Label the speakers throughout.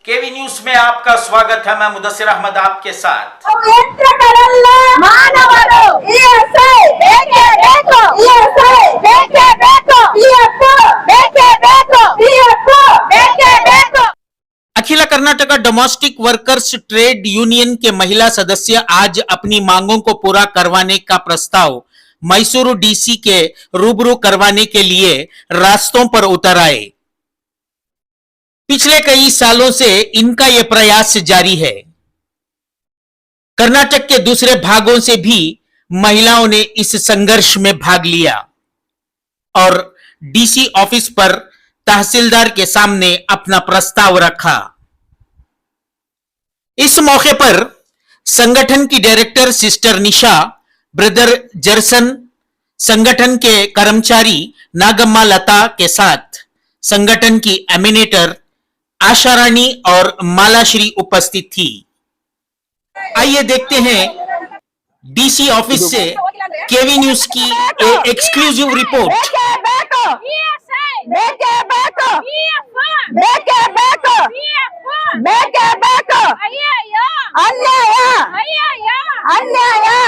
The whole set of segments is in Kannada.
Speaker 1: केवी न्यूज में आपका स्वागत है। मैं मुदस्सिर अहमद आपके साथ। Akhil Karnataka domestic workers trade union के महिला सदस्य आज अपनी मांगों को पूरा करवाने का प्रस्ताव मैसूरू डीसी के रूबरू करवाने के लिए रास्तों पर उतर आए। पिछले कई सालों से इनका यह प्रयास जारी है। कर्नाटक के दूसरे भागों से भी महिलाओं ने इस संघर्ष में भाग लिया और डीसी ऑफिस पर तहसीलदार के सामने अपना प्रस्ताव रखा। इस मौके पर संगठन की डायरेक्टर सिस्टर निशा, ब्रदर जर्सन, संगठन के कर्मचारी नागम्मा लता के साथ संगठन की एमिनेटर आशा रानी और मालाश्री उपस्थित थी। आइए देखते हैं डीसी ऑफिस से केवी न्यूज की एक्सक्लूसिव रिपोर्ट।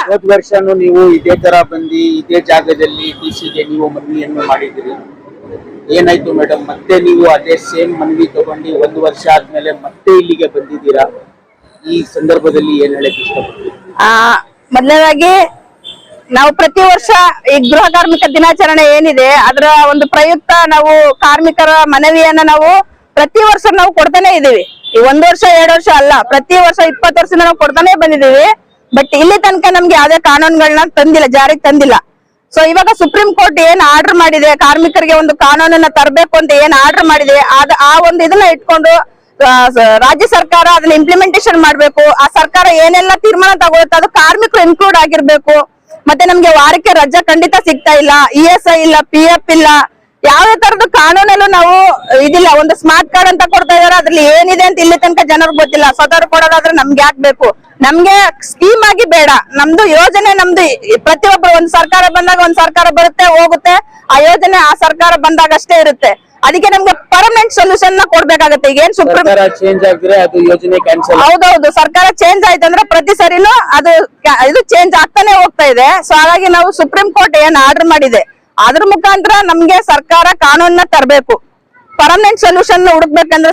Speaker 2: ಹೋದ ವರ್ಷನೂ ನೀವು ಇದೇ ತರ ಬಂದಿ ಇದೇ ಜಾಗದಲ್ಲಿ ಡಿಸಿಗೆ ನೀವು ಮನವಿಯನ್ನು ಮಾಡಿದ್ರಿ, ಏನಾಯ್ತು ಮೇಡಮ್? ಮತ್ತೆ ನೀವು ಅದೇ ಸೇಮ್ ಮನವಿ ತಗೊಂಡು ಒಂದು ವರ್ಷ ಆದ್ಮೇಲೆ ಮತ್ತೆ ಇಲ್ಲಿಗೆ ಬಂದಿದ್ದೀರಾ. ಈ ಸಂದರ್ಭದಲ್ಲಿ ಏನ್ ಹೇಳಕ್ ಇಷ್ಟಪಡ್ತೀವಿ?
Speaker 3: ಮೊದಲನೇದಾಗಿ ನಾವು ಪ್ರತಿ ವರ್ಷ ಈ ಗೃಹ ಕಾರ್ಮಿಕ ದಿನಾಚರಣೆ ಏನಿದೆ ಅದರ ಒಂದು ಪ್ರಯುಕ್ತ ನಾವು ಕಾರ್ಮಿಕರ ಮನವಿಯನ್ನ ನಾವು ಪ್ರತಿ ವರ್ಷ ನಾವು ಕೊಡ್ತಾನೆ ಇದೀವಿ. ಈ 1 ವರ್ಷ 2 ವರ್ಷ ಅಲ್ಲ, ಪ್ರತಿ ವರ್ಷ 20 ವರ್ಷದಿಂದ ನಾವು ಕೊಡ್ತಾನೆ ಬಂದಿದೀವಿ. ಬಟ್ ಇಲ್ಲಿ ತನಕ ನಮ್ಗೆ ಯಾವ್ದೇ ಕಾನೂನುಗಳನ್ನ ತಂದಿಲ್ಲ, ಜಾರಿಗೆ ತಂದಿಲ್ಲ. ಸೊ ಇವಾಗ ಸುಪ್ರೀಂ ಕೋರ್ಟ್ ಏನ್ ಆರ್ಡರ್ ಮಾಡಿದೆ, ಕಾರ್ಮಿಕರಿಗೆ ಒಂದು ಕಾನೂನನ್ನ ತರಬೇಕು ಅಂತ ಏನ್ ಆರ್ಡರ್ ಮಾಡಿದೆ, ಆ ಒಂದು ಇದನ್ನ ಇಟ್ಕೊಂಡು ರಾಜ್ಯ ಸರ್ಕಾರ ಅದನ್ನ ಇಂಪ್ಲಿಮೆಂಟೇಷನ್ ಮಾಡ್ಬೇಕು. ಆ ಸರ್ಕಾರ ಏನೆಲ್ಲ ತೀರ್ಮಾನ ತಗೊಳುತ್ತೆ ಅದು ಕಾರ್ಮಿಕರು ಇನ್ಕ್ಲೂಡ್ ಆಗಿರ್ಬೇಕು. ಮತ್ತೆ ನಮ್ಗೆ ವಾರಕ್ಕೆ ರಜಾ ಖಂಡಿತ ಸಿಗ್ತಾ ಇಲ್ಲ, ESI ಇಲ್ಲ, PF ಇಲ್ಲ, ಯಾವ್ದೇ ತರದ ಕಾನೂನಲ್ಲೂ ನಾವು ಇದಿಲ್ಲ. ಒಂದು ಸ್ಮಾರ್ಟ್ ಕಾರ್ಡ್ ಅಂತ ಕೊಡ್ತಾ ಇದಾರೆ, ಅದ್ರಲ್ಲಿ ಏನಿದೆ ಅಂತ ಇಲ್ಲಿ ತನಕ ಜನರಿಗೆ ಗೊತ್ತಿಲ್ಲ. ಸ್ವತಃ ಕೊಡೋದಾದ್ರೆ ನಮ್ಗೆ ಯಾಕೆ ಬೇಕು? ನಮ್ಗೆ ಸ್ಕೀಮ್ ಆಗಿ ಬೇಡ, ನಮ್ದು ಯೋಜನೆ ನಮ್ದು ಪ್ರತಿಯೊಬ್ಬರು ಒಂದ್ ಸರ್ಕಾರ ಬಂದಾಗ ಒಂದ್ ಸರ್ಕಾರ ಬರುತ್ತೆ ಹೋಗುತ್ತೆ, ಆ ಯೋಜನೆ ಆ ಸರ್ಕಾರ ಬಂದಾಗ ಅಷ್ಟೇ ಇರುತ್ತೆ. ಅದಕ್ಕೆ ನಮ್ಗೆ ಪರ್ಮನೆಂಟ್ ಸೊಲ್ಯೂಷನ್ ನ ಕೊಡ್ಬೇಕಾಗತ್ತೆ. ಈಗ ಏನ್ ಸುಪ್ರೀಂ
Speaker 2: ಚೇಂಜ್ ಆಗಿದ್ರೆ ಅದು ಯೋಜನೆ ಕ್ಯಾನ್ಸಲ್.
Speaker 3: ಹೌದೌದು, ಸರ್ಕಾರ ಚೇಂಜ್ ಆಯ್ತಂದ್ರೆ ಪ್ರತಿ ಸರಿನೂ ಇದು ಚೇಂಜ್ ಆಗ್ತಾನೆ ಹೋಗ್ತಾ ಇದೆ. ಸೊ ಹಾಗಾಗಿ ನಾವು ಸುಪ್ರೀಂ ಕೋರ್ಟ್ ಏನ್ ಆರ್ಡರ್ ಮಾಡಿದೆ ಅದ್ರ ಮುಖಾಂತರ ನಮ್ಗೆ ಸರ್ಕಾರ ಕಾನೂನ್ನ ತರಬೇಕು. ಪರ್ಮನೆಂಟ್ ಸೊಲ್ಯೂಷನ್ ಹುಡುಕ್ಬೇಕಂದ್ರೆ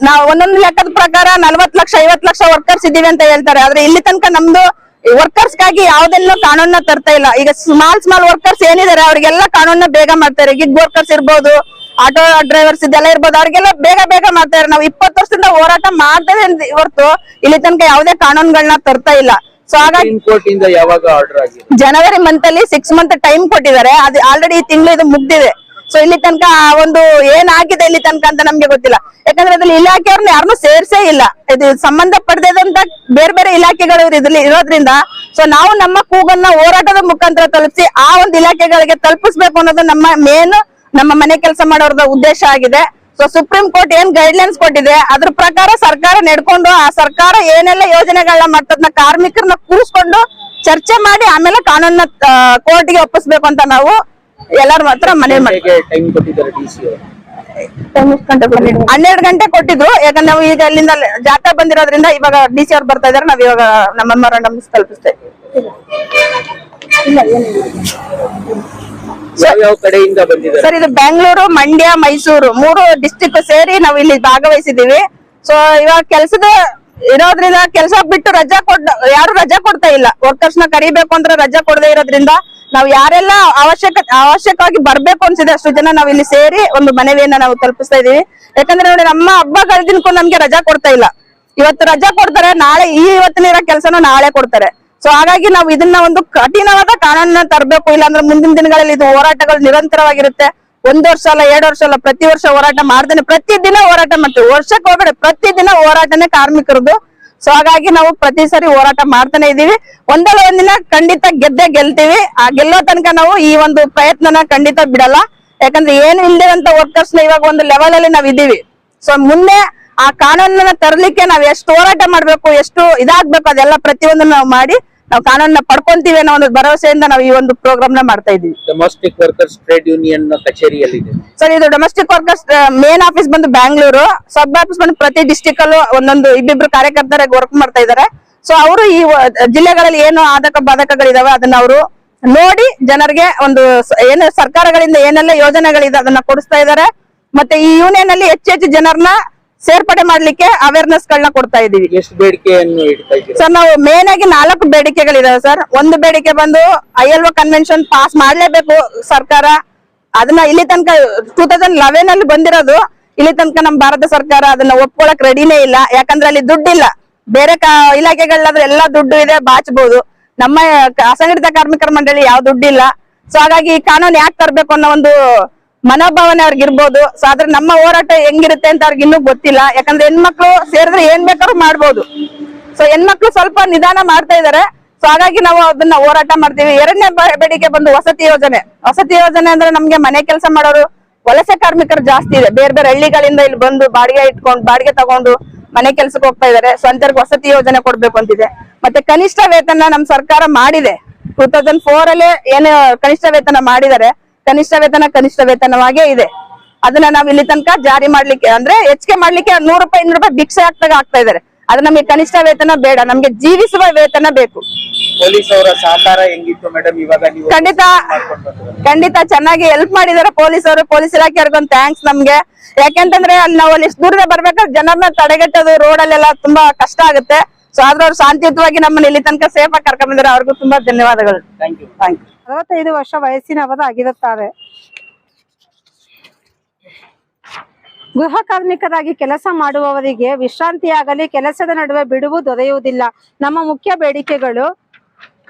Speaker 3: ನಾವು ಒಂದೊಂದು ಲೆಕ್ಕದ ಪ್ರಕಾರ 40 ಲಕ್ಷ 50 ಲಕ್ಷ ವರ್ಕರ್ಸ್ ಇದೀವಿ ಅಂತ ಹೇಳ್ತಾರೆ. ಆದ್ರೆ ಇಲ್ಲಿ ತನಕ ನಮ್ದು ವರ್ಕರ್ಸ್ ಗಾಗಿ ಯಾವ್ದೆಲ್ಲ ಕಾನೂನ್ನ ತರ್ತಾ ಇಲ್ಲ. ಈಗ ಸ್ಮಾಲ್ ವರ್ಕರ್ಸ್ ಏನಿದ್ದಾರೆ ಅವ್ರಿಗೆಲ್ಲ ಕಾನೂನ್ನ ಬೇಗ ಮಾಡ್ತಾರೆ. ಗಿಗ್ ವರ್ಕರ್ಸ್ ಇರ್ಬೋದು, ಆಟೋ ಡ್ರೈವರ್ಸ್ ಇದೆಲ್ಲ ಇರ್ಬೋದು, ಅವ್ರಿಗೆಲ್ಲ ಬೇಗ ಮಾಡ್ತಾರೆ. ನಾವು 20 ವರ್ಷದಿಂದ ಹೋರಾಟ ಮಾಡ್ತೇವೆ ಹೊರತು ಇಲ್ಲಿ ತನಕ ಯಾವ್ದೇ ಕಾನೂನುಗಳನ್ನ ತರ್ತಾ ಇಲ್ಲ. ಸೊ ಹಾಗಾಗಿ ಜನವರಿ ಮಂತ್ ಅಲ್ಲಿ 6 ಮಂತ್ ಟೈಮ್ ಕೊಟ್ಟಿದ್ದಾರೆ. ಅದು ಆಲ್ರೆಡಿ ಈ ತಿಂಗಳು ಇದು ಮುಗ್ದಿದೆ. ಸೊ ಇಲ್ಲಿ ತನಕ ಒಂದು ಏನಾಗಿದೆ ಇಲ್ಲಿ ತನಕ ಅಂತ ನಮ್ಗೆ ಗೊತ್ತಿಲ್ಲ. ಯಾಕಂದ್ರೆ ಅದ್ರಲ್ಲಿ ಇಲಾಖೆಯವ್ರನ್ನ ಯಾರನ್ನೂ ಸೇರ್ಸೇ ಇಲ್ಲ. ಇದು ಸಂಬಂಧ ಪಡೆದಂತ ಬೇರೆ ಇಲಾಖೆಗಳು ಇದ್ರಲ್ಲಿ ಇರೋದ್ರಿಂದ ಸೊ ನಾವು ನಮ್ಮ ಕೂಗನ್ನ ಹೋರಾಟದ ಮುಖಾಂತರ ತಲುಪಿಸಿ ಆ ಒಂದು ಇಲಾಖೆಗಳಿಗೆ ತಲುಪಿಸ್ಬೇಕು ಅನ್ನೋದು ನಮ್ಮ ಮನೆ ಕೆಲಸ ಮಾಡೋರದ ಉದ್ದೇಶ ಆಗಿದೆ. ಸೊ ಸುಪ್ರೀಂ ಕೋರ್ಟ್ ಏನ್ ಗೈಡ್ಲೈನ್ಸ್ ಕೊಟ್ಟಿದೆ ಅದ್ರ ಪ್ರಕಾರ ಸರ್ಕಾರ ನಡ್ಕೊಂಡು ಆ ಸರ್ಕಾರ ಏನೆಲ್ಲ ಯೋಜನೆಗಳನ್ನ ಮಾಡ್ತದನ್ನ ಕಾರ್ಮಿಕರನ್ನ ಕೂರಿಸ್ಕೊಂಡು ಚರ್ಚೆ ಮಾಡಿ ಆಮೇಲೆ ಕಾನೂನ ಕೋರ್ಟ್ಗೆ ಒಪ್ಪಿಸ್ಬೇಕು ಅಂತ ನಾವು ಎಲ್ಲರ ಮಾತ್ರ ಮನೆ 12 ಗಂಟೆ ಕೊಟ್ಟಿದ್ರು. ಯಾಕಂದ್ರೆ ನಾವು ಈಗ ಅಲ್ಲಿಂದ ಜಾಥಾ ಬಂದಿರೋದ್ರಿಂದ ಇವಾಗ DC ಅವ್ರು ಬರ್ತಾ ಇದಾರೆ. ನಾವ್ ಇವಾಗ ನಮ್ಮ ಮೆಮೊರಾಂಡಮ್ ತಲುಪಿಸ್ತೇವೆ. ಸರ್ ಇದು ಬೆಂಗಳೂರು, ಮಂಡ್ಯ, ಮೈಸೂರು 3 ಡಿಸ್ಟ್ರಿಕ್ಟ್ ಸೇರಿ ನಾವು ಇಲ್ಲಿ ಭಾಗವಹಿಸಿದೀವಿ. ಸೊ ಇವಾಗ ಕೆಲಸದ ಇರೋದ್ರಿಂದ ಕೆಲಸ ಬಿಟ್ಟು ಯಾರು ರಜಾ ಕೊಡ್ತಾ ಇಲ್ಲ. ವರ್ಕರ್ಸ್ ನ ಕರಿಬೇಕು ಅಂದ್ರೆ ರಜಾ ಕೊಡದೇ ಇರೋದ್ರಿಂದ ನಾವು ಯಾರೆಲ್ಲ ಅವಶ್ಯಕವಾಗಿ ಬರ್ಬೇಕು ಅನ್ಸಿದೆ ಅಷ್ಟು ಜನ ನಾವ್ ಇಲ್ಲಿ ಸೇರಿ ಒಂದು ಮನವಿಯನ್ನ ನಾವು ತಲುಪಿಸ್ತಾ ಇದೀವಿ. ಯಾಕಂದ್ರೆ ನೋಡಿ, ನಮ್ಮ ಹಬ್ಬ ದಿನಕ್ಕೂ ನಮ್ಗೆ ರಜಾ ಕೊಡ್ತಾ ಇಲ್ಲ. ಇವತ್ತು ರಜಾ ಕೊಡ್ತಾರೆ, ನಾಳೆ ಇವತ್ತಿನ ಕೆಲಸನ ನಾಳೆ ಕೊಡ್ತಾರೆ. ಸೊ ಹಾಗಾಗಿ ನಾವು ಇದನ್ನ ಒಂದು ಕಠಿಣವಾದ ಕಾನೂನನ್ನ ತರಬೇಕು. ಇಲ್ಲಾಂದ್ರೆ ಮುಂದಿನ ದಿನಗಳಲ್ಲಿ ಇದು ಹೋರಾಟಗಳು ನಿರಂತರವಾಗಿರುತ್ತೆ. 1 ವರ್ಷ ಅಲ್ಲ 2 ವರ್ಷ ಅಲ್ಲ, ಪ್ರತಿ ವರ್ಷ ಹೋರಾಟ ಮಾಡ್ತಾನೆ, ಪ್ರತಿದಿನ ಹೋರಾಟ ಮಾಡ್ತೀವಿ. ವರ್ಷಕ್ಕೆ ಹೋಗಬೇಡ, ಪ್ರತಿದಿನ ಹೋರಾಟನೇ ಕಾರ್ಮಿಕರದು. ಸೊ ಹಾಗಾಗಿ ನಾವು ಪ್ರತಿ ಸರಿ ಹೋರಾಟ ಮಾಡ್ತಾನೆ ಇದೀವಿ. ಒಂದಲ್ಲ ಒಂದಿನ ಖಂಡಿತ ಗೆಲ್ತೀವಿ. ಆ ಗೆಲ್ಲೋ ತನಕ ನಾವು ಈ ಒಂದು ಪ್ರಯತ್ನನ ಖಂಡಿತ ಬಿಡಲ್ಲ. ಯಾಕಂದ್ರೆ ಏನು ಇಲ್ದಿರಂತ ವರ್ಕರ್ಸ್ ನ ಇವಾಗ ಒಂದು ಲೆವೆಲ್ ಅಲ್ಲಿ ನಾವ್ ಇದೀವಿ. ಸೊ ಮುಂದೆ ಆ ಕಾನೂನನ್ನ ತರಲಿಕ್ಕೆ ನಾವ್ ಎಷ್ಟು ಹೋರಾಟ ಮಾಡ್ಬೇಕು, ಎಷ್ಟು ಇದಾಗ್ಬೇಕು, ಅದೆಲ್ಲ ಪ್ರತಿಯೊಂದನ್ನು ನಾವು ಮಾಡಿ ನಾವು ಕಾನೂನನ್ನ ಪಡ್ಕೊಂತೀವಿ ಅನ್ನೋ ಒಂದು ಭರವಸೆಯಿಂದ ನಾವು ಈ ಒಂದು ಪ್ರೋಗ್ರಾಮ್ ನ ಮಾಡ್ತಾ ಇದೀವಿ.
Speaker 2: ಡೊಮೆಸ್ಟಿಕ್ ವರ್ಕರ್ಸ್ ಟ್ರೇಡ್ ಯೂನಿಯನ್ ಕಚೇರಿಯಲ್ಲಿದೆ
Speaker 3: ಸರ್ ಇದು ಡೊಮೆಸ್ಟಿಕ್ ವರ್ಕರ್ಸ್ ಮೇನ್ ಆಫೀಸ್ ಬಂದು ಬ್ಯಾಂಗ್ಳೂರು, ಸಬ್ ಆಫೀಸ್ ಬಂದು ಪ್ರತಿ ಡಿಸ್ಟಿಕ್ ಅಲ್ಲೂ ಒಂದೊಂದು ಇಬ್ಬಿಬ್ರು ಕಾರ್ಯಕರ್ತರಾಗಿ ವರ್ಕ್ ಮಾಡ್ತಾ ಇದ್ದಾರೆ. ಸೊ ಅವರು ಈ ಜಿಲ್ಲೆಗಳಲ್ಲಿ ಏನು ಬಾಧಕಗಳಿದಾವೆ ಅದನ್ನ ಅವರು ನೋಡಿ ಜನರಿಗೆ ಒಂದು ಏನು ಸರ್ಕಾರಗಳಿಂದ ಏನೆಲ್ಲ ಯೋಜನೆಗಳಿದೆ ಅದನ್ನ ಕೊಡಿಸ್ತಾ ಇದ್ದಾರೆ. ಮತ್ತೆ ಈ ಯೂನಿಯನ್ ಅಲ್ಲಿ ಹೆಚ್ಚು ಜನರನ್ನ ಸೇರ್ಪಡೆ ಮಾಡ್ಲಿಕ್ಕೆ ಅವೇರ್ನೆಸ್ ಗಳನ್ನ ಕೊಡ್ತಾ ಇದೀವಿ.
Speaker 2: ಎಷ್ಟು ಬೇಡಿಕೆಯನ್ನು ಇಡ್ತಾ ಇದ್ದೀರಾ
Speaker 3: ಸರ್ ನಾವು ಮೇನ್ ಆಗಿ 4 ಬೇಡಿಕೆಗಳಿದಾವೆ ಸರ್. ಒಂದು ಬೇಡಿಕೆ ಬಂದು ILO ಕನ್ವೆನ್ಷನ್ ಪಾಸ್ ಮಾಡ್ಲೇಬೇಕು ಸರ್ಕಾರ. ಅದನ್ನ ಇಲ್ಲಿ ತನಕ 2011 ಅಲ್ಲಿ ಬಂದಿರೋದು, ಇಲ್ಲಿ ತನಕ ನಮ್ ಭಾರತ ಸರ್ಕಾರ ಅದನ್ನ ಒಪ್ಕೊಳಕ್ ರೆಡಿನೇ ಇಲ್ಲ. ಯಾಕಂದ್ರೆ ಅಲ್ಲಿ ದುಡ್ಡಿಲ್ಲ. ಬೇರೆ ಇಲಾಖೆಗಳಾದ್ರೆ ಎಲ್ಲಾ ದುಡ್ಡು ಇದೆ, ಬಾಚಬಹುದು. ನಮ್ಮ ಅಸಂಘಟಿತ ಕಾರ್ಮಿಕರ ಮಂಡಳಿ ಯಾವ ದುಡ್ಡಿಲ್ಲ. ಸೊ ಹಾಗಾಗಿ ಈ ಕಾನೂನು ಯಾಕೆ ತರಬೇಕು ಅನ್ನೋ ಒಂದು ಮನೋಭಾವನೆ ಅವ್ರಿಗೆ ಇರ್ಬೋದು. ಸೊ ಆದ್ರೆ ನಮ್ಮ ಹೋರಾಟ ಹೆಂಗಿರುತ್ತೆ ಅಂತ ಅವ್ರಿಗೆ ಇನ್ನೂ ಗೊತ್ತಿಲ್ಲ. ಯಾಕಂದ್ರೆ ಹೆಣ್ಮಕ್ಳು ಸೇರಿದ್ರೆ ಏನ್ ಬೇಕಾದ್ರೂ ಮಾಡ್ಬೋದು. ಸೊ ಹೆಣ್ಮಕ್ಳು ಸ್ವಲ್ಪ ನಿಧಾನ ಮಾಡ್ತಾ ಇದಾರೆ. ಸೊ ಹಾಗಾಗಿ ನಾವು ಅದನ್ನ ಹೋರಾಟ ಮಾಡ್ತೀವಿ. ಎರಡನೇ ಬೇಡಿಕೆ ಬಂದು ವಸತಿ ಯೋಜನೆ. ವಸತಿ ಯೋಜನೆ ಅಂದ್ರೆ ನಮ್ಗೆ ಮನೆ ಕೆಲಸ ಮಾಡೋರು ವಲಸೆ ಕಾರ್ಮಿಕರು ಜಾಸ್ತಿ ಇದೆ. ಬೇರೆ ಬೇರೆ ಹಳ್ಳಿಗಳಿಂದ ಇಲ್ಲಿ ಬಂದು ಬಾಡಿಗೆ ತಗೊಂಡು ಮನೆ ಕೆಲ್ಸಕ್ಕೆ ಹೋಗ್ತಾ ಇದಾರೆ. ಸೊ ಅಂತವ್ರಿಗೆ ವಸತಿ ಯೋಜನೆ ಕೊಡ್ಬೇಕು ಅಂತಿದೆ. ಮತ್ತೆ ಕನಿಷ್ಠ ವೇತನ ನಮ್ ಸರ್ಕಾರ ಮಾಡಿದೆ. 2004 ಅಲ್ಲೇ ಏನು ಕನಿಷ್ಠ ವೇತನ ಮಾಡಿದ್ದಾರೆ. ಕನಿಷ್ಠ ವೇತನವಾಗೇ ಇದೆ. ಅದನ್ನ ನಾವ್ ಇಲ್ಲಿ ತನಕ ಜಾರಿ ಮಾಡ್ಲಿಕ್ಕೆ ಅಂದ್ರೆ ಹೆಚ್ಚಿಗೆ ಮಾಡ್ಲಿಕ್ಕೆ 100 ರೂಪಾಯಿ 200 ರೂಪಾಯಿ ಭಿಕ್ಷೆ ಆಗ್ತಾ ಇದಾರೆ. ಅದು ನಮಗೆ ಕನಿಷ್ಠ ವೇತನ ಬೇಡ, ನಮ್ಗೆ ಜೀವಿಸುವ ವೇತನ ಬೇಕು.
Speaker 2: ಪೊಲೀಸ್ ಅವರ ಸಹಕಾರ ಹೆಂಗಿತ್ತು ಮೇಡಮ್? ಇವಾಗ ನೀವು
Speaker 3: ಖಂಡಿತ ಚೆನ್ನಾಗಿ ಹೆಲ್ಪ್ ಮಾಡಿದಾರೆ ಪೊಲೀಸರು. ಪೊಲೀಸ್ ಇಲಾಖೆಯವ್ರಿಗೊಂದು ಥ್ಯಾಂಕ್ಸ್ ನಮ್ಗೆ. ಯಾಕೆಂತಂದ್ರೆ ನಾವು ಅಲ್ಲಿ ಇಷ್ಟು ದೂರದ ಬರ್ಬೇಕಾದ್ರೆ ಜನರನ್ನ ತಡೆಗಟ್ಟೋದು ರೋಡಲ್ಲೆಲ್ಲ ತುಂಬಾ ಕಷ್ಟ ಆಗುತ್ತೆ. ಸೊ ಆದ್ರೆ ಅವ್ರು ಶಾಂತಿಯುತವಾಗಿ ನಮ್ಮನ್ನ ಇಲ್ಲಿ ತನಕ ಸೇಫ್ ಆಗಿ ಕರ್ಕೊಂಡ್ ಬಂದಿದ್ದಾರೆ. ಅವ್ರಿಗೂ ತುಂಬಾ ಧನ್ಯವಾದಗಳು.
Speaker 2: Thank you.
Speaker 4: 65 ವರ್ಷ ವಯಸ್ಸಿನವರು ಆಗಿರುತ್ತಾರೆ. ಗೃಹ ಕಾರ್ಮಿಕರಾಗಿ ಕೆಲಸ ಮಾಡುವವರಿಗೆ ವಿಶ್ರಾಂತಿಯಾಗಲಿ ಕೆಲಸದ ನಡುವೆ ಬಿಡುವು ದೊರೆಯುವುದಿಲ್ಲ. ನಮ್ಮ ಮುಖ್ಯ ಬೇಡಿಕೆಗಳು: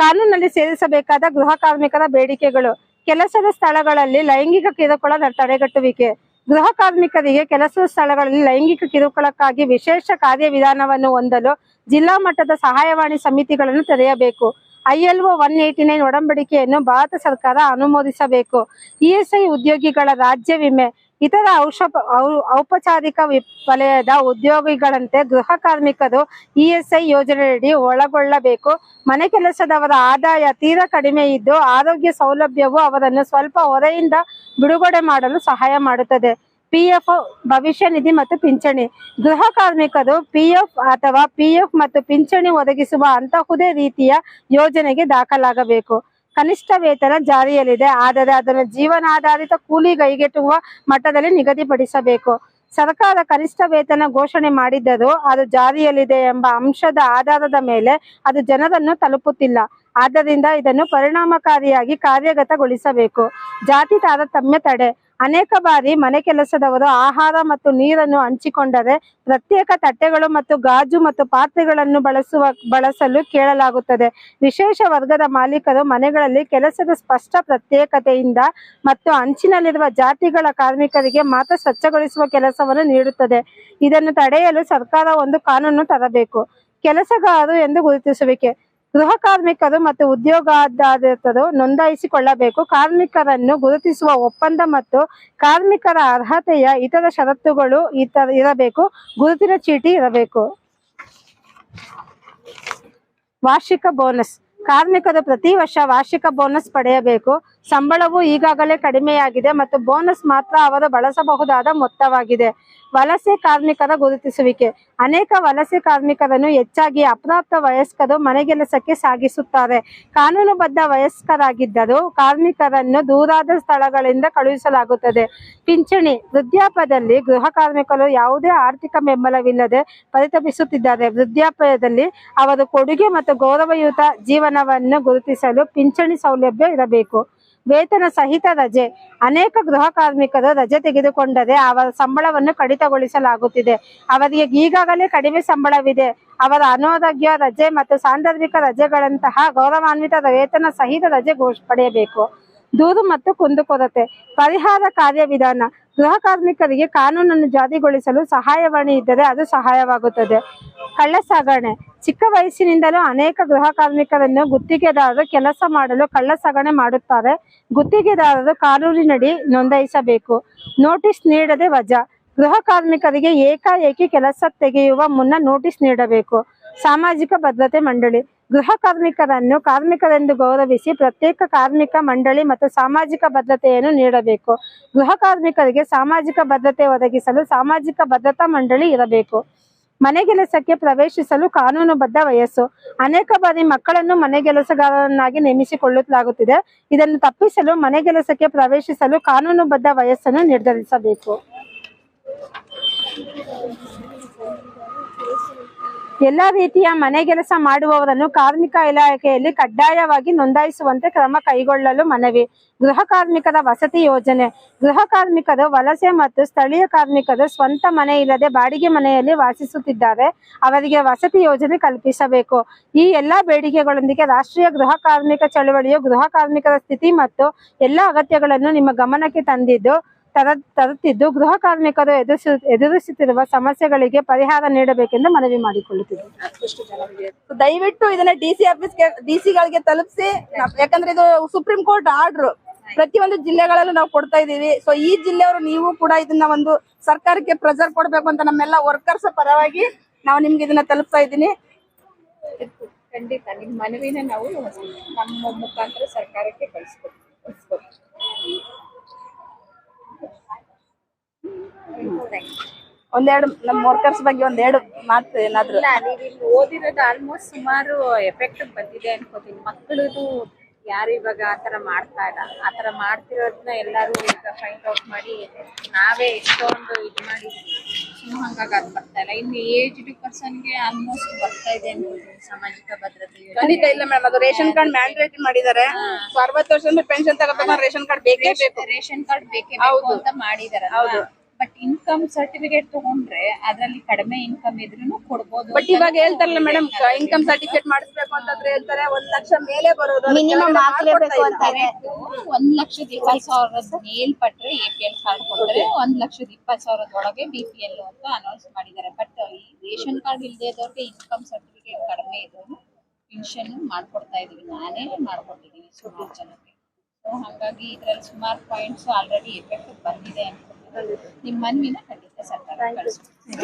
Speaker 4: ಕಾನೂನಲ್ಲಿ ಸೇರಿಸಬೇಕಾದ ಗೃಹ ಕಾರ್ಮಿಕರ ಬೇಡಿಕೆಗಳು: ಕೆಲಸದ ಸ್ಥಳಗಳಲ್ಲಿ ಲೈಂಗಿಕ ಕಿರುಕುಳ ತಡೆಗಟ್ಟುವಿಕೆ. ಗೃಹ ಕಾರ್ಮಿಕರಿಗೆ ಕೆಲಸದ ಸ್ಥಳಗಳಲ್ಲಿ ಲೈಂಗಿಕ ಕಿರುಕುಳಕ್ಕಾಗಿ ವಿಶೇಷ ಕಾರ್ಯವಿಧಾನವನ್ನು ಹೊಂದಲು ಜಿಲ್ಲಾ ಮಟ್ಟದ ಸಹಾಯವಾಣಿ ಸಮಿತಿಗಳನ್ನು ತೆರೆಯಬೇಕು. ILO 189 ಒಡಂಬಡಿಕೆಯನ್ನು ಭಾರತ ಸರ್ಕಾರ ಅನುಮೋದಿಸಬೇಕು. ESI ಉದ್ಯೋಗಿಗಳ ರಾಜ್ಯ ವಿಮೆ. ಇತರ ಔಪಚಾರಿಕ ವಲಯದ ಉದ್ಯೋಗಿಗಳಂತೆ ಗೃಹ ಕಾರ್ಮಿಕರು ESI ಯೋಜನೆಯಡಿ ಒಳಗೊಳ್ಳಬೇಕು. ಮನೆ ಕೆಲಸದವರ ಆದಾಯ ತೀರಾ ಕಡಿಮೆ ಇದ್ದು ಆರೋಗ್ಯ ಸೌಲಭ್ಯವು ಅವರನ್ನು ಸ್ವಲ್ಪ ಹೊರೆಯಿಂದ ಬಿಡುಗಡೆ ಮಾಡಲು ಸಹಾಯ ಮಾಡುತ್ತದೆ. PF ಭವಿಷ್ಯ ನಿಧಿ ಮತ್ತು ಪಿಂಚಣಿ. ಗೃಹ ಕಾರ್ಮಿಕರು PF ಅಥವಾ PF ಮತ್ತು ಪಿಂಚಣಿ ಒದಗಿಸುವ ಅಂತಹುದೇ ರೀತಿಯ ಯೋಜನೆಗೆ ದಾಖಲಾಗಬೇಕು. ಕನಿಷ್ಠ ವೇತನ ಜಾರಿಯಲ್ಲಿದೆ, ಆದರೆ ಅದನ್ನು ಜೀವನಾಧಾರಿತ ಕೂಲಿ ಕೈಗೆಟುಕುವ ಮಟ್ಟದಲ್ಲಿ ನಿಗದಿಪಡಿಸಬೇಕು. ಸರ್ಕಾರ ಕನಿಷ್ಠ ವೇತನ ಘೋಷಣೆ ಮಾಡಿದ್ದರೂ ಅದು ಜಾರಿಯಲ್ಲಿದೆ ಎಂಬ ಅಂಶದ ಆಧಾರದ ಮೇಲೆ ಅದು ಜನರನ್ನು ತಲುಪುತ್ತಿಲ್ಲ. ಆದ್ದರಿಂದ ಇದನ್ನು ಪರಿಣಾಮಕಾರಿಯಾಗಿ ಕಾರ್ಯಗತಗೊಳಿಸಬೇಕು. ಜಾತಿ ತಾರತಮ್ಯ ತಡೆ. ಅನೇಕ ಬಾರಿ ಮನೆ ಕೆಲಸದವರು ಆಹಾರ ಮತ್ತು ನೀರನ್ನು ಹಂಚಿಕೊಂಡರೆ ಪ್ರತ್ಯೇಕ ತಟ್ಟೆಗಳು ಮತ್ತು ಗಾಜು ಮತ್ತು ಪಾತ್ರೆಗಳನ್ನು ಬಳಸಲು ಕೇಳಲಾಗುತ್ತದೆ. ವಿಶೇಷ ವರ್ಗದ ಮಾಲೀಕರು ಮನೆಗಳಲ್ಲಿ ಕೆಲಸದ ಸ್ಪಷ್ಟ ಪ್ರತ್ಯೇಕತೆಯಿಂದ ಮತ್ತು ಅಂಚಿನಲ್ಲಿರುವ ಜಾತಿಗಳ ಕಾರ್ಮಿಕರಿಗೆ ಮಾತ್ರ ಸ್ವಚ್ಛಗೊಳಿಸುವ ಕೆಲಸವನ್ನು ನೀಡುತ್ತದೆ. ಇದನ್ನು ತಡೆಯಲು ಸರ್ಕಾರ ಒಂದು ಕಾನೂನು ತರಬೇಕು. ಕೆಲಸಗಾರರು ಎಂದು ಗುರುತಿಸುವಿಕೆ. ಗೃಹ ಕಾರ್ಮಿಕರು ಮತ್ತು ಉದ್ಯೋಗದಾತರು ನೋಂದಾಯಿಸಿಕೊಳ್ಳಬೇಕು. ಕಾರ್ಮಿಕರನ್ನು ಗುರುತಿಸುವ ಒಪ್ಪಂದ ಮತ್ತು ಕಾರ್ಮಿಕರ ಅರ್ಹತೆಯ ಇತರ ಷರತ್ತುಗಳು ಇರಬೇಕು. ಗುರುತಿನ ಚೀಟಿ ಇರಬೇಕು. ವಾರ್ಷಿಕ ಬೋನಸ್. ಕಾರ್ಮಿಕರು ಪ್ರತಿ ವರ್ಷ ವಾರ್ಷಿಕ ಬೋನಸ್ ಪಡೆಯಬೇಕು. ಸಂಬಳವು ಈಗಾಗಲೇ ಕಡಿಮೆಯಾಗಿದೆ ಮತ್ತು ಬೋನಸ್ ಮಾತ್ರ ಅವರು ಬಳಸಬಹುದಾದ ಮೊತ್ತವಾಗಿದೆ. ವಲಸೆ ಕಾರ್ಮಿಕರ ಗುರುತಿಸುವಿಕೆ. ಅನೇಕ ವಲಸೆ ಕಾರ್ಮಿಕರನ್ನು ಹೆಚ್ಚಾಗಿ ಅಪ್ರಾಪ್ತ ವಯಸ್ಕರು ಮನೆಗೆಲಸಕ್ಕೆ ಸಾಗಿಸುತ್ತಾರೆ. ಕಾನೂನುಬದ್ಧ ವಯಸ್ಕರಾಗಿದ್ದರೂ ಕಾರ್ಮಿಕರನ್ನು ದೂರಾದ ಸ್ಥಳಗಳಿಂದ ಕಳುಹಿಸಲಾಗುತ್ತದೆ. ಪಿಂಚಣಿ. ವೃದ್ಧಾಪ್ಯದಲ್ಲಿ ಗೃಹ ಕಾರ್ಮಿಕರು ಯಾವುದೇ ಆರ್ಥಿಕ ಬೆಂಬಲವಿಲ್ಲದೆ ಪರಿತಪಿಸುತ್ತಿದ್ದಾರೆ. ವೃದ್ಧಾಪ್ಯದಲ್ಲಿ ಅವರ ಕೊಡುಗೆ ಮತ್ತು ಗೌರವಯುತ ಜೀವನವನ್ನು ಗುರುತಿಸಲು ಪಿಂಚಣಿ ಸೌಲಭ್ಯ ಇರಬೇಕು. ವೇತನ ಸಹಿತ ರಜೆ. ಅನೇಕ ಗೃಹ ಕಾರ್ಮಿಕರು ರಜೆ ತೆಗೆದುಕೊಂಡರೆ ಅವರ ಸಂಬಳವನ್ನು ಕಡಿತಗೊಳಿಸಲಾಗುತ್ತಿದೆ. ಅವರಿಗೆ ಈಗಾಗಲೇ ಕಡಿಮೆ ಸಂಬಳವಿದೆ. ಅವರ ಅನಾರೋಗ್ಯ ರಜೆ ಮತ್ತು ಸಾಂದರ್ಭಿಕ ರಜೆಗಳಂತಹ ಗೌರವಾನ್ವಿತ ವೇತನ ಸಹಿತ ರಜೆ ಪಡೆಯಬೇಕು. ದೂರು ಮತ್ತು ಕುಂದುಕೊರತೆ. ಪರಿಹಾರ ಕಾರ್ಯವಿಧಾನ. ಗೃಹ ಕಾರ್ಮಿಕರಿಗೆ ಕಾನೂನನ್ನು ಜಾರಿಗೊಳಿಸಲು ಸಹಾಯವಾಣಿ ಇದ್ದರೆ ಅದು ಸಹಾಯವಾಗುತ್ತದೆ. ಕಳ್ಳಸಾಗಣೆ. ಚಿಕ್ಕ ವಯಸ್ಸಿನಿಂದಲೂ ಅನೇಕ ಗೃಹ ಕಾರ್ಮಿಕರನ್ನು ಗುತ್ತಿಗೆದಾರರು ಕೆಲಸ ಮಾಡಲು ಕಳ್ಳಸಾಗಣೆ ಮಾಡುತ್ತಾರೆ. ಗುತ್ತಿಗೆದಾರರು ಕಾನೂನಿನಡಿ ನೋಂದಾಯಿಸಬೇಕು. ನೋಟಿಸ್ ನೀಡದೆ ವಜಾ. ಗೃಹ ಕಾರ್ಮಿಕರಿಗೆ ಏಕಾಏಕಿ ಕೆಲಸ ತೆಗೆಯುವ ಮುನ್ನ ನೋಟಿಸ್ ನೀಡಬೇಕು. ಸಾಮಾಜಿಕ ಭದ್ರತೆ ಮಂಡಳಿ. ಗೃಹ ಕಾರ್ಮಿಕರನ್ನು ಕಾರ್ಮಿಕರೆಂದು ಗೌರವಿಸಿ ಪ್ರತ್ಯೇಕ ಕಾರ್ಮಿಕ ಮಂಡಳಿ ಮತ್ತು ಸಾಮಾಜಿಕ ಭದ್ರತೆಯನ್ನು ನೀಡಬೇಕು. ಗೃಹ ಕಾರ್ಮಿಕರಿಗೆ ಸಾಮಾಜಿಕ ಭದ್ರತೆ ಒದಗಿಸಲು ಸಾಮಾಜಿಕ ಭದ್ರತಾ ಮಂಡಳಿ ಇರಬೇಕು. ಮನೆಗೆಲಸಕ್ಕೆ ಪ್ರವೇಶಿಸಲು ಕಾನೂನುಬದ್ಧ ವಯಸ್ಸು. ಅನೇಕ ಬಾರಿ ಮಕ್ಕಳನ್ನು ಮನೆಗೆಲಸಗಾರರನ್ನಾಗಿ ನೇಮಿಸಿಕೊಳ್ಳಲಾಗುತ್ತಿದೆ. ಇದನ್ನು ತಪ್ಪಿಸಲು ಮನೆಗೆಲಸಕ್ಕೆ ಪ್ರವೇಶಿಸಲು ಕಾನೂನುಬದ್ಧ ವಯಸ್ಸನ್ನು ನಿರ್ಧರಿಸಬೇಕು. ಎಲ್ಲ ರೀತಿಯ ಮನೆಗೆಲಸ ಮಾಡುವವರನ್ನು ಕಾರ್ಮಿಕ ಇಲಾಖೆಯಲ್ಲಿ ಕಡ್ಡಾಯವಾಗಿ ನೋಂದಾಯಿಸುವಂತೆ ಕ್ರಮ ಕೈಗೊಳ್ಳಲು ಮನವಿ. ಗೃಹ ಕಾರ್ಮಿಕರ ವಸತಿ ಯೋಜನೆ. ಗೃಹ ಕಾರ್ಮಿಕರು ವಲಸೆ ಮತ್ತು ಸ್ಥಳೀಯ ಕಾರ್ಮಿಕರು ಸ್ವಂತ ಮನೆ ಇಲ್ಲದೆ ಬಾಡಿಗೆ ಮನೆಯಲ್ಲಿ ವಾಸಿಸುತ್ತಿದ್ದಾರೆ. ಅವರಿಗೆ ವಸತಿ ಯೋಜನೆ ಕಲ್ಪಿಸಬೇಕು. ಈ ಎಲ್ಲಾ ಬೇಡಿಕೆಗಳೊಂದಿಗೆ ರಾಷ್ಟ್ರೀಯ ಗೃಹ ಕಾರ್ಮಿಕ ಚಳವಳಿಯು ಗೃಹ ಕಾರ್ಮಿಕರ ಸ್ಥಿತಿ ಮತ್ತು ಎಲ್ಲ ಅಗತ್ಯಗಳನ್ನು ನಿಮ್ಮ ಗಮನಕ್ಕೆ ತರುತ್ತಿದ್ದು ಗೃಹ ಕಾರ್ಮಿಕರು ಎದುರಿಸುತ್ತಿರುವ ಸಮಸ್ಯೆಗಳಿಗೆ ಪರಿಹಾರ ನೀಡಬೇಕೆಂದು ಮನವಿ ಮಾಡಿಕೊಳ್ಳುತ್ತಿದೆ.
Speaker 3: ದಯವಿಟ್ಟು ಇದನ್ನ ಡಿಸಿ ಗಳಿಗೆ ತಲುಪಿಸಿ. ಯಾಕಂದ್ರೆ ಇದು ಸುಪ್ರೀಂ ಕೋರ್ಟ್ ಆರ್ಡರ್ ಪ್ರತಿಯೊಂದು ಜಿಲ್ಲೆಗಳಲ್ಲೂ ನಾವು ಕೊಡ್ತಾ ಇದೀವಿ. ಸೊ ಈ ಜಿಲ್ಲೆಯವರು ನೀವು ಕೂಡ ಇದನ್ನ ಒಂದು ಸರ್ಕಾರಕ್ಕೆ ಪ್ರೆಷರ್ ಕೊಡ್ಬೇಕು ಅಂತ ನಮ್ಮೆಲ್ಲ ವರ್ಕರ್ಸ್ ಪರವಾಗಿ ನಾವು ನಿಮ್ಗೆ ಇದನ್ನ ತಲುಪ್ತಾ ಇದ್ದೀನಿ.
Speaker 5: ಖಂಡಿತ ನಿಮ್ಮ ಮನವಿನ ನಾವು ನಮ್ಮ ಮುಖಾಂತರ ಸರ್ಕಾರಕ್ಕೆ ಕಳಿಸ್ಕೊಡ್ತೀವಿ.
Speaker 3: ಒಂದೆರಡು ನಮ್ಮ ವರ್ಕರ್ಸ್ ಬಗ್ಗೆ ಒಂದೆರಡು ಮಾತು ಏನಾದ್ರು.
Speaker 5: ನೀವು ಓದಿರೋದು ಆಲ್ಮೋಸ್ಟ್ ಸುಮಾರು ಎಫೆಕ್ಟ್ ಬಂದಿದೆ ಅನ್ಕೋತೀನಿ. ಮಕ್ಕಳದು ಯಾರು ಇವಾಗ ಆತರ ಮಾಡ್ತಾ ಇಲ್ಲ. ಆತರ ಮಾಡ್ತಿರೋದನ್ನ ಎಲ್ಲರೂ ಈಗ ಫೈಂಡ್ ಔಟ್ ಮಾಡಿ ನಾವೇ ಎಷ್ಟೊಂದು ಇದು ಮಾಡಿದ್ವಿ. ಹಂಗಾಗಿ ಅದು ಬರ್ತಾ ಇಲ್ಲ. ಇನ್ನು ಏಜ್ಡ್ ಪರ್ಸನ್ಗೆ ಆಲ್ಮೋಸ್ಟ್ ಬರ್ತಾ ಇದೆ ಅನ್ಕೋತೀನಿ ಸಾಮಾಜಿಕ ಭದ್ರತೆ ಯೋಜನೆ.
Speaker 3: ಖಂಡಿತ ಇಲ್ಲ ಮೇಡಮ್, ಅದು ರೇಷನ್ ಕಾರ್ಡ್ ಮ್ಯಾಂಡೇಟರಿ ಮಾಡಿದ್ದಾರೆ. 60 ವರ್ಷದ ಪೆನ್ಷನ್ ತಗೋಬೇಕು, ರೇಷನ್ ಕಾರ್ಡ್ ಬೇಕೇ ಬೇಕು.
Speaker 5: ರೇಷನ್ ಕಾರ್ಡ್ ಬೇಕೇ ಬೇಕು ಅಂತ ಮಾಡಿದಾರೆ. ಬಟ್ ಇನ್ಕಮ್ ಸರ್ಟಿಫಿಕೇಟ್ ತಗೊಂಡ್ರೆ ಅದ್ರಲ್ಲಿ ಕಡಿಮೆ ಇನ್ಕಮ್ ಇದ್ರೂ ಕೊಡ್ಬೋದು.
Speaker 3: ಬಟ್ ಇವಾಗ ಹೇಳ್ತಾರಲ್ಲ ಮೇಡಮ್, ಇನ್ಕಮ್ ಸರ್ಟಿಫಿಕೇಟ್ ಮಾಡಿಸ್ಬೇಕು ಅಂತಂದ್ರೆ ಹೇಳ್ತಾರೆ 1 ಲಕ್ಷ ಮೇಲೆ ಬರೋದು.
Speaker 5: ಮಿನಿಮಮ್ ಹಾಕ್ಲೇಬೇಕು ಅಂತಾರೆ. 1,20,000 ಮೇಲ್ಪಟ್ರೆ APL ಕಾರ್ಡ್ ಕೊಡ್ತಾರೆ. 1,20,000 BPL ಅಂತ ಅನೌನ್ಸ್ ಮಾಡಿದ್ದಾರೆ. ಬಟ್ ಈ ರೇಷನ್ ಕಾರ್ಡ್ ಇಲ್ಲದೆ ಇದ್ದವ್ರಿಗೆ ಇನ್ಕಮ್ ಸರ್ಟಿಫಿಕೇಟ್ ಕಡಿಮೆ ಇದ್ರು ಪೆನ್ಷನ್ ಮಾಡ್ಕೊಡ್ತಾ ಇದೀವಿ. ನಾನೇ ಮಾಡ್ಕೊಟ್ಟಿದ್ದೀನಿ ಸುಮಾರು ಜನಕ್ಕೆ. ಸೊ ಹಾಗಾಗಿ ಇದ್ರಲ್ಲಿ ಸುಮಾರು ಪಾಯಿಂಟ್ಸ್ ಆಲ್ರೆಡಿ ಎಫೆಕ್ಟ್ ಬಂದಿದೆ ಅನ್ಕೊಂಡು ನಿಮ್ಮ ಮನವಿನ ಖಂಡಿತ ಸರ್ಕಾರ ಕಳಿಸ್ತೀವಿ.